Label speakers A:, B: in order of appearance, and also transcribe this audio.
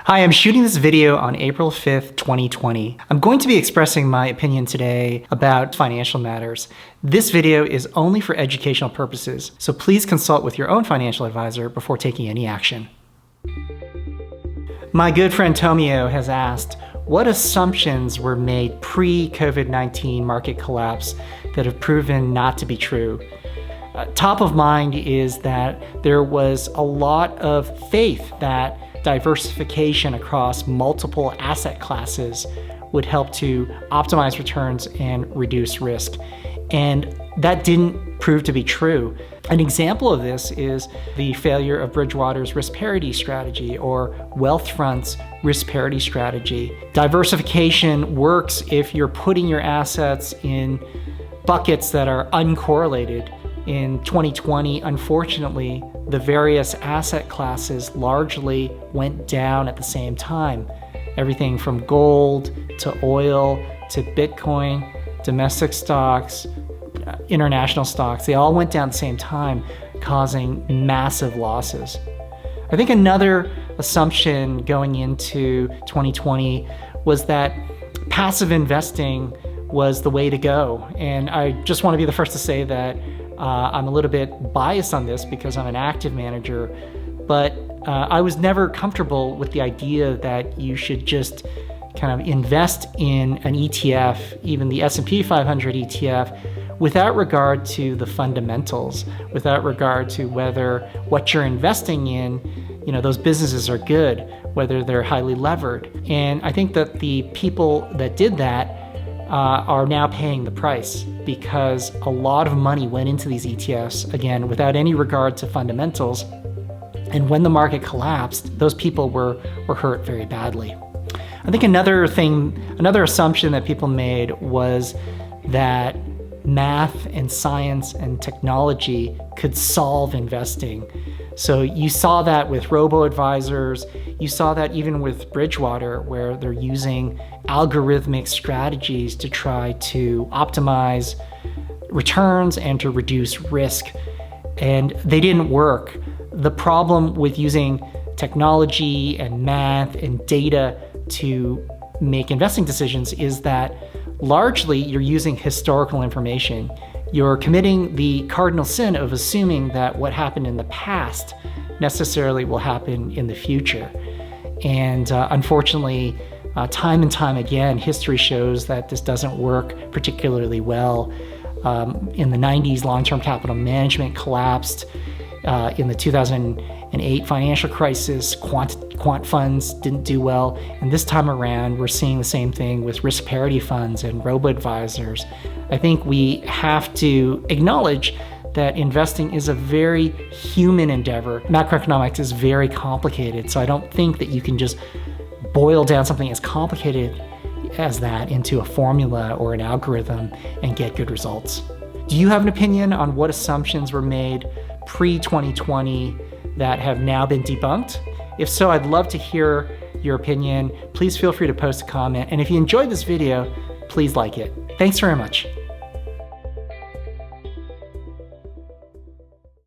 A: Hi, I'm shooting this video on April 5th, 2020. I'm going to be expressing my opinion today about financial matters. This video is only for educational purposes, so please consult with your own financial advisor before taking any action. My good friend Tomio has asked, what assumptions were made pre-COVID-19 market collapse that have proven not to be true? Top of mind is that there was a lot of faith that diversification across multiple asset classes would help to optimize returns and reduce risk. And that didn't prove to be true. An example of this is the failure of Bridgewater's risk parity strategy or Wealthfront's risk parity strategy. Diversification works if you're putting your assets in buckets that are uncorrelated. In 2020, unfortunately, the various asset classes largely went down at the same time. Everything from gold to oil to Bitcoin, domestic stocks, international stocks, they all went down at the same time, causing massive losses. I think another assumption going into 2020 was that passive investing was the way to go. And I just want to be the first to say that I'm a little bit biased on this because I'm an active manager, but I was never comfortable with the idea that you should just kind of invest in an ETF, even the S&P 500 ETF, without regard to the fundamentals, without regard to whether what you're investing in, those businesses are good, whether they're highly levered. And I think that the people that did that are now paying the price because a lot of money went into these ETFs, again, without any regard to fundamentals. And when the market collapsed, those people were hurt very badly. I think another assumption that people made was that math and science and technology could solve investing. So you saw that with robo-advisors, you saw that even with Bridgewater, where they're using algorithmic strategies to try to optimize returns and to reduce risk. And they didn't work. The problem with using technology and math and data to make investing decisions is that largely you're using historical information. You're committing the cardinal sin of assuming that what happened in the past necessarily will happen in the future. And unfortunately, time and time again, history shows that this doesn't work particularly well. In the 90s, long-term capital management collapsed. In the 2008 financial crisis, quant funds didn't do well. And this time around, we're seeing the same thing with risk parity funds and robo-advisors. I think we have to acknowledge that investing is a very human endeavor. Macroeconomics is very complicated, so I don't think that you can just boil down something as complicated as that into a formula or an algorithm and get good results. Do you have an opinion on what assumptions were made pre-2020 that have now been debunked? If so, I'd love to hear your opinion. Please feel free to post a comment. And if you enjoyed this video, please like it. Thanks very much.